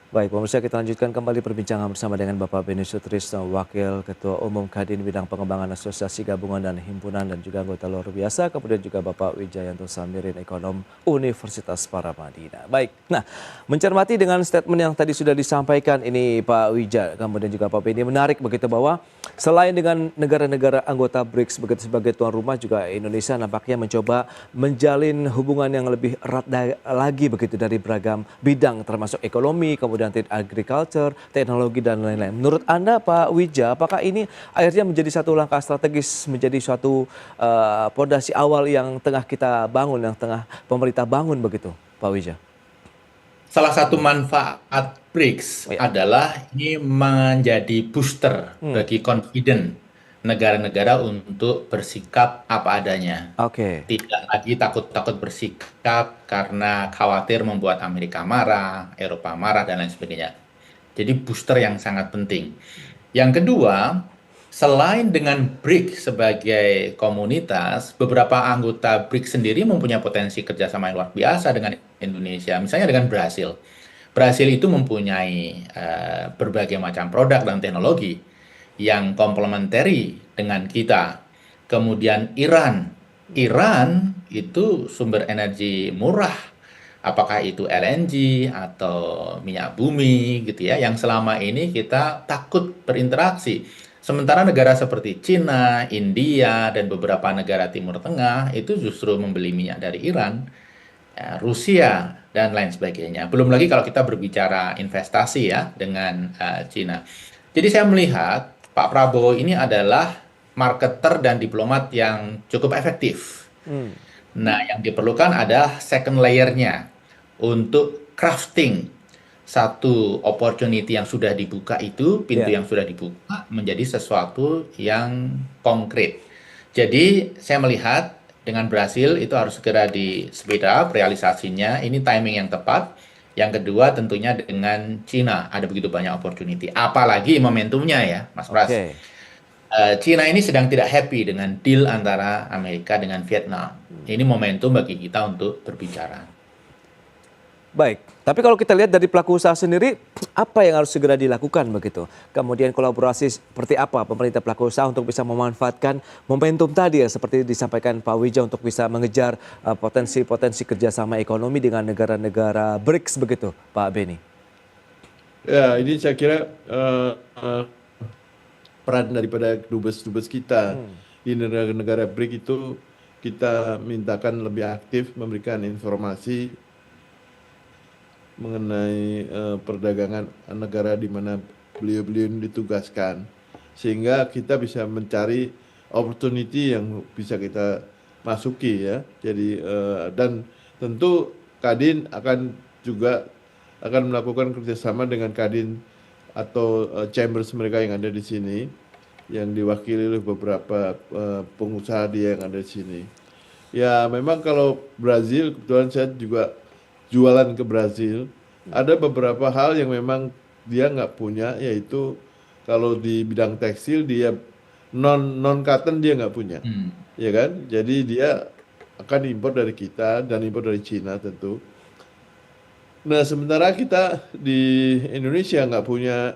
Baik, pemirsa kita lanjutkan kembali perbincangan bersama dengan Bapak Beni Sutrisno, Wakil Ketua Umum Kadin Bidang Pengembangan Asosiasi Gabungan dan Himpunan dan juga anggota luar biasa, kemudian juga Bapak Wijayanto Samirin, Ekonom Universitas Paramadina. Baik, nah mencermati dengan statement yang tadi sudah disampaikan ini Pak Wija, kemudian juga Pak Beni, menarik begitu bahwa selain dengan negara-negara anggota BRICS begitu sebagai tuan rumah, juga Indonesia nampaknya mencoba menjalin hubungan yang lebih erat lagi begitu dari beragam bidang termasuk ekonomi, kemudian agriculture, teknologi dan lain-lain. Menurut Anda Pak Wija, apakah ini akhirnya menjadi satu langkah strategis, menjadi suatu pondasi awal yang tengah kita bangun, yang tengah pemerintah bangun begitu, Pak Wija? Salah satu manfaat BRICS Ya. adalah ini menjadi booster Hmm. bagi confident negara-negara untuk bersikap apa adanya. Oke. Tidak lagi takut-takut bersikap karena khawatir membuat Amerika marah, Eropa marah, dan lain sebagainya. Jadi booster yang sangat penting. Yang kedua, selain dengan BRICS sebagai komunitas, beberapa anggota BRICS sendiri mempunyai potensi kerjasama yang luar biasa dengan Indonesia. Misalnya dengan Brasil. Brasil itu mempunyai berbagai macam produk dan teknologi yang komplementari dengan kita. Kemudian Iran. Iran itu sumber energi murah, apakah itu LNG atau minyak bumi gitu ya, yang selama ini kita takut berinteraksi. Sementara negara seperti Cina, India, dan beberapa negara Timur Tengah itu justru membeli minyak dari Iran, ya, Rusia, dan lain sebagainya. Belum lagi kalau kita berbicara investasi ya dengan Cina. Jadi saya melihat Pak Prabowo ini adalah marketer dan diplomat yang cukup efektif. Hmm. Nah, yang diperlukan adalah second layer-nya untuk crafting satu opportunity yang sudah dibuka itu, pintu Ya. yang sudah dibuka menjadi sesuatu yang konkret. Jadi, saya melihat dengan Brasil itu harus segera di speed up realisasinya. Ini timing yang tepat. Yang kedua tentunya dengan Cina ada begitu banyak opportunity. Apalagi momentumnya ya, Mas Pras. Oke. Cina ini sedang tidak happy dengan deal antara Amerika dengan Vietnam. Ini momentum bagi kita untuk berbicara. Baik, tapi kalau kita lihat dari pelaku usaha sendiri, apa yang harus segera dilakukan begitu? Kemudian kolaborasi seperti apa pemerintah pelaku usaha untuk bisa memanfaatkan momentum tadi ya, seperti disampaikan Pak Wija untuk bisa mengejar potensi-potensi kerjasama ekonomi dengan negara-negara BRICS begitu, Pak Beni? Ya, ini saya kira eh, peran daripada dubes-dubes kita Hmm. di negara-negara BRIC itu kita mintakan lebih aktif memberikan informasi mengenai perdagangan negara di mana beliau-beliau ini ditugaskan, sehingga kita bisa mencari opportunity yang bisa kita masuki ya. Jadi dan tentu Kadin akan juga akan melakukan kerjasama dengan Kadin atau chambers mereka yang ada di sini, yang diwakili oleh beberapa pengusaha dia yang ada di sini. Ya memang kalau Brazil, kebetulan saya juga jualan ke Brazil. Ada beberapa hal yang memang dia nggak punya, yaitu kalau di bidang tekstil dia non non cotton dia nggak punya, Hmm. ya kan? Jadi dia akan impor dari kita dan impor dari Cina tentu. Nah sementara kita di Indonesia nggak punya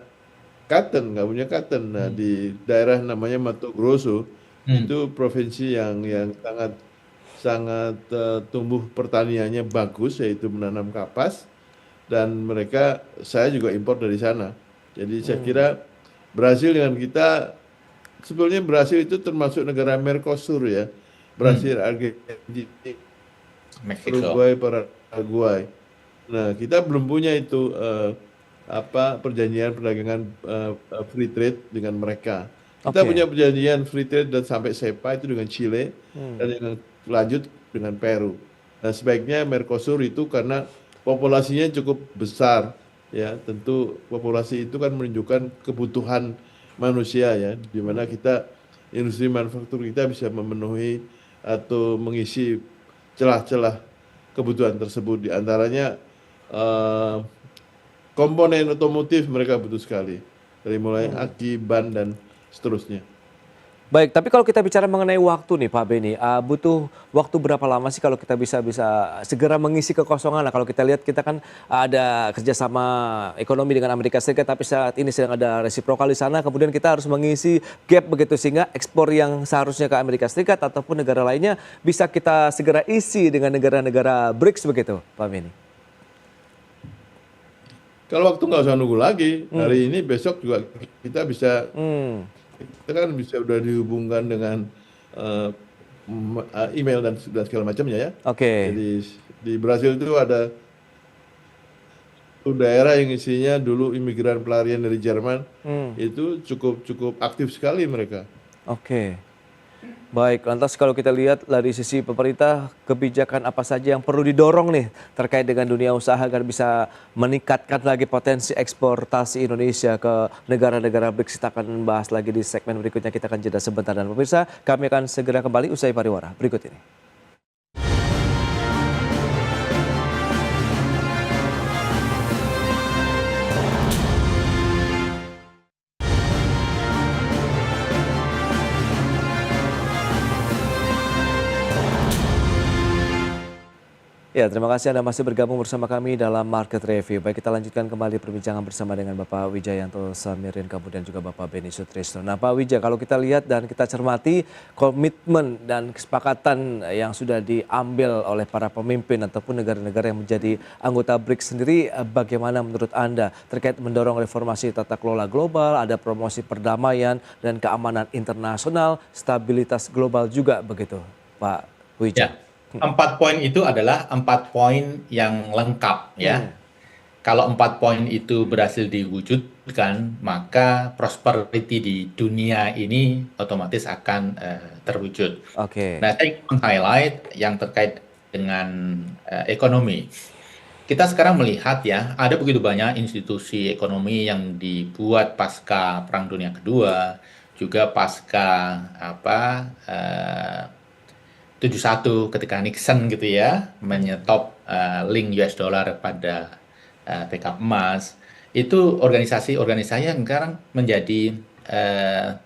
cotton. Nah Hmm. di daerah namanya Mato Grosso Hmm. itu provinsi yang sangat sangat tumbuh pertaniannya bagus, yaitu menanam kapas, dan saya juga impor dari sana. Jadi saya Hmm. kira Brasil dengan kita, sebetulnya Brasil itu termasuk negara Mercosur ya. Hmm. Brasil, Argentina, Meksiko. Uruguay, Paraguay. Nah, kita belum punya itu perjanjian perdagangan free trade dengan mereka. Kita Oke. punya perjanjian free trade dan sampai SEPA itu dengan Chile, dan Hmm. yang lanjut dengan Peru. Nah, sebaiknya Mercosur itu karena populasinya cukup besar ya, tentu populasi itu kan menunjukkan kebutuhan manusia ya, di mana kita industri manufaktur kita bisa memenuhi atau mengisi celah-celah kebutuhan tersebut, di antaranya eh, komponen otomotif mereka butuh sekali, dari mulai Hmm. aki, ban dan seterusnya. Baik, tapi kalau kita bicara mengenai waktu nih Pak Beni, butuh waktu berapa lama sih kalau kita bisa segera mengisi kekosongan? Nah, kalau kita lihat kita kan ada kerjasama ekonomi dengan Amerika Serikat, tapi saat ini sedang ada resiprokal di sana, kemudian kita harus mengisi gap begitu sehingga ekspor yang seharusnya ke Amerika Serikat ataupun negara lainnya bisa kita segera isi dengan negara-negara BRICS begitu, Pak Beni. Kalau waktu nggak usah nunggu lagi, Hmm. hari ini besok juga kita bisa Hmm. kita kan bisa udah dihubungkan dengan eh, email dan segala macamnya ya. Oke. Jadi di Brasil itu ada satu daerah yang isinya dulu imigran pelarian dari Jerman, Hmm. itu cukup cukup aktif sekali mereka. Oke. Baik, lantas kalau kita lihat dari sisi pemerintah, kebijakan apa saja yang perlu didorong nih terkait dengan dunia usaha agar bisa meningkatkan lagi potensi eksportasi Indonesia ke negara-negara BRICS. Kita akan membahas lagi di segmen berikutnya. Kita akan jeda sebentar dan pemirsa, kami akan segera kembali usai pariwara berikut ini. Ya, terima kasih Anda masih bergabung bersama kami dalam Market Review. Baik, kita lanjutkan kembali perbincangan bersama dengan Bapak Wijayanto Samirin, kemudian juga Bapak Beni Sutrisno. Nah, Pak Wija, kalau kita lihat dan kita cermati komitmen dan kesepakatan yang sudah diambil oleh para pemimpin ataupun negara-negara yang menjadi anggota BRICS sendiri, bagaimana menurut Anda terkait mendorong reformasi tata kelola global, ada promosi perdamaian dan keamanan internasional, stabilitas global juga begitu, Pak Wija? Ya, 4 poin itu adalah 4 poin yang lengkap ya. Hmm. Kalau 4 poin itu berhasil diwujudkan, maka prosperity di dunia ini otomatis akan terwujud. Oke. Nah, saya ingin meng-highlight yang terkait dengan ekonomi. Kita sekarang melihat ya, ada begitu banyak institusi ekonomi yang dibuat pasca Perang Dunia Kedua, juga pasca 71 ketika Nixon gitu ya menyetop link US dollar pada teka emas, itu organisasi-organisasi yang sekarang menjadi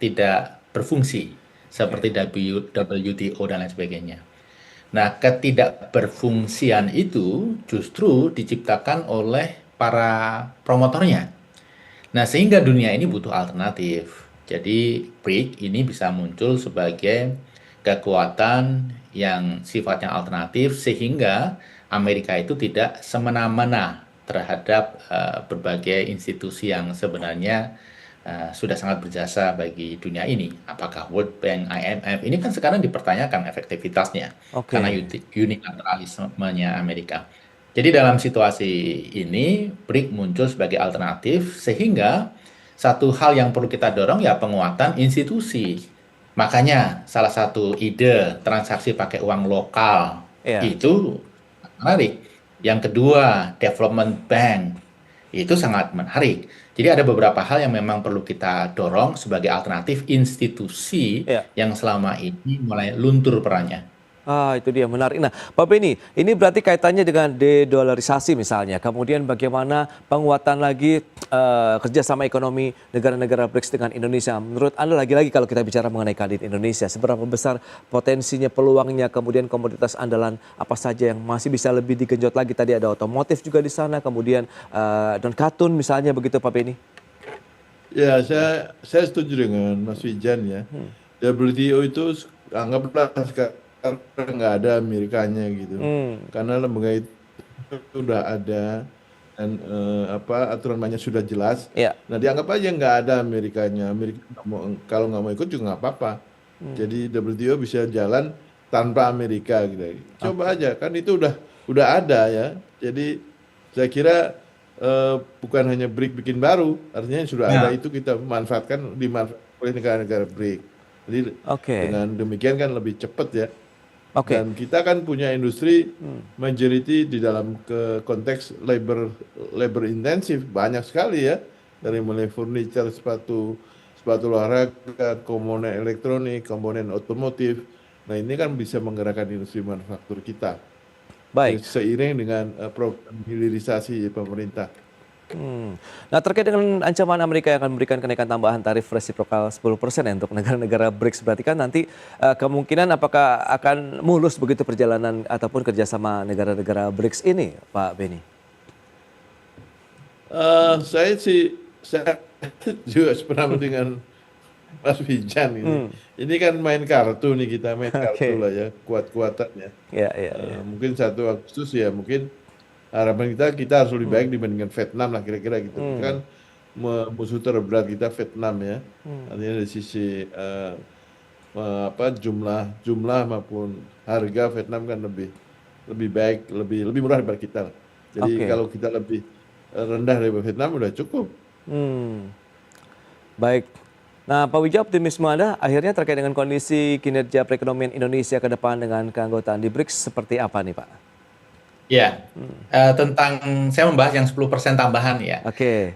tidak berfungsi seperti WTO dan lain sebagainya. Nah, ketidakberfungsian itu justru diciptakan oleh para promotornya. Nah, sehingga dunia ini butuh alternatif. Jadi, BRIC ini bisa muncul sebagai kekuatan yang sifatnya alternatif sehingga Amerika itu tidak semena-mena terhadap berbagai institusi yang sebenarnya sudah sangat berjasa bagi dunia ini. Apakah World Bank, IMF, ini kan sekarang dipertanyakan efektivitasnya karena Oke. unilateralismenya Amerika. Jadi dalam situasi ini, BRIC muncul sebagai alternatif sehingga satu hal yang perlu kita dorong ya penguatan institusi. Makanya salah satu ide transaksi pakai uang lokal Iya. itu menarik. Yang kedua, development bank itu sangat menarik. Jadi ada beberapa hal yang memang perlu kita dorong sebagai alternatif institusi Iya. yang selama ini mulai luntur perannya. Itu dia menarik. Nah, Pak Beni, ini berarti kaitannya dengan dedolarisasi misalnya. Kemudian bagaimana penguatan lagi kerjasama ekonomi negara-negara BRICS dengan Indonesia. Menurut Anda lagi-lagi kalau kita bicara mengenai kredit Indonesia, seberapa besar potensinya, peluangnya, kemudian komoditas andalan apa saja yang masih bisa lebih digenjot lagi? Tadi ada otomotif juga di sana, kemudian non-katun misalnya begitu Pak Beni. Ya, saya setuju dengan Mas Wijan ya. WTO itu anggaplah sekarang nggak ada Amerikanya gitu. Karena lembaga itu sudah ada dan aturan mainnya sudah jelas. Iya. Nah, dianggap aja nggak ada Amerikanya. Amerika kalau nggak mau ikut juga nggak apa-apa. Jadi WTO bisa jalan tanpa Amerika gitu. Coba aja, kan itu udah ada ya. Jadi saya kira bukan hanya BRIC bikin baru, artinya yang sudah ada itu kita dimanfaatkan oleh negara-negara BRIC. Jadi Oke. dengan demikian kan lebih cepat ya. Oke. Dan kita kan punya industri majority di dalam konteks labor intensif banyak sekali ya, dari mulai furniture, sepatu olahraga, komponen elektronik, komponen otomotif. Nah, ini kan bisa menggerakkan industri manufaktur kita Baik. seiring dengan program hilirisasi pemerintah. Nah, terkait dengan ancaman Amerika yang akan memberikan kenaikan tambahan tarif resiprokal 10% ya untuk negara-negara BRICS, berarti kan nanti kemungkinan apakah akan mulus begitu perjalanan ataupun kerjasama negara-negara BRICS ini, Pak Beni? Saya juga sependapat dengan Mas Wijan ini. Ini kan main kartu nih, kita main kartu Oke. lah ya, kuat-kuatannya. Ya, ya, ya. Mungkin 1 Agustus ya, mungkin harapan kita harus lebih baik dibandingkan Vietnam lah kira-kira gitu. Kita kan musuh terberat kita Vietnam ya. Artinya dari sisi jumlah maupun harga Vietnam kan lebih baik, lebih murah daripada kita lah. Jadi Oke. kalau kita lebih rendah daripada Vietnam udah cukup. Hmm. Baik. Nah, Pak Wijaya, optimisme Anda akhirnya terkait dengan kondisi kinerja perekonomian Indonesia ke depan dengan keanggotaan di BRICS seperti apa nih, Pak? Ya, tentang saya membahas yang 10% tambahan ya. Oke.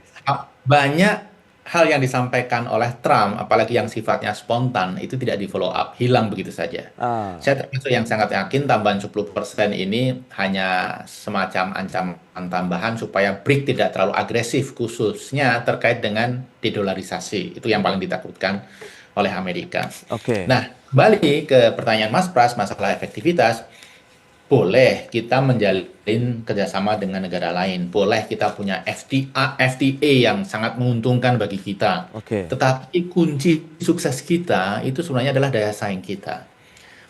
Banyak hal yang disampaikan oleh Trump, apalagi yang sifatnya spontan, itu tidak di-follow up, hilang begitu saja. Ah, Saya termasuk yang sangat yakin tambahan 10% ini hanya semacam ancaman tambahan supaya BRIC tidak terlalu agresif, khususnya terkait dengan dedolarisasi. Itu yang paling ditakutkan oleh Amerika. oke. Nah, kembali ke pertanyaan Mas Pras, masalah efektivitas. Boleh kita menjalin kerjasama dengan negara lain. Boleh kita punya FTA yang sangat menguntungkan bagi kita. Oke. Tetapi kunci sukses kita itu sebenarnya adalah daya saing kita.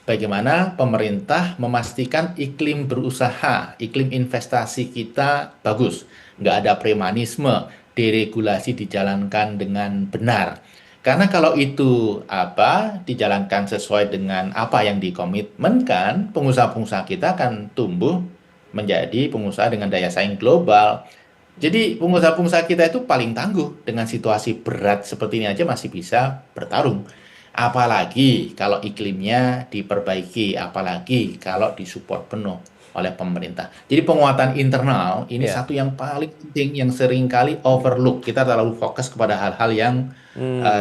Bagaimana pemerintah memastikan iklim berusaha, iklim investasi kita bagus. Nggak ada premanisme, deregulasi dijalankan dengan benar. Karena kalau itu dijalankan sesuai dengan apa yang dikomitmenkan, pengusaha-pengusaha kita akan tumbuh menjadi pengusaha dengan daya saing global. Jadi pengusaha-pengusaha kita itu paling tangguh dengan situasi berat seperti ini aja masih bisa bertarung. Apalagi kalau iklimnya diperbaiki, apalagi kalau disupport penuh oleh pemerintah. Jadi penguatan internal ini Ya. satu yang paling penting yang seringkali overlook. Kita terlalu fokus kepada hal-hal yang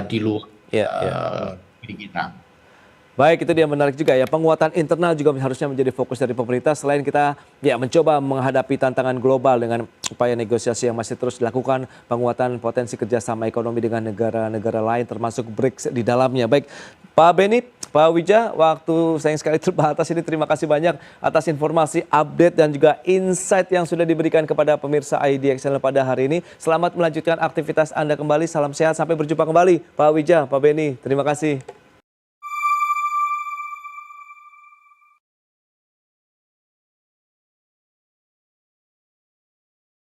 di luar Ya, ya. diri kita. Baik, itu dia menarik juga ya. Penguatan internal juga harusnya menjadi fokus dari pemerintah selain kita ya mencoba menghadapi tantangan global dengan upaya negosiasi yang masih terus dilakukan, penguatan potensi kerjasama ekonomi dengan negara-negara lain termasuk BRICS di dalamnya. Baik, Pak Beni, Pak Wijaya, waktu sayang sekali terbatas ini. Terima kasih banyak atas informasi, update dan juga insight yang sudah diberikan kepada pemirsa IDXL pada hari ini. Selamat melanjutkan aktivitas Anda kembali. Salam sehat, sampai berjumpa kembali. Pak Wijaya, Pak Beni, terima kasih.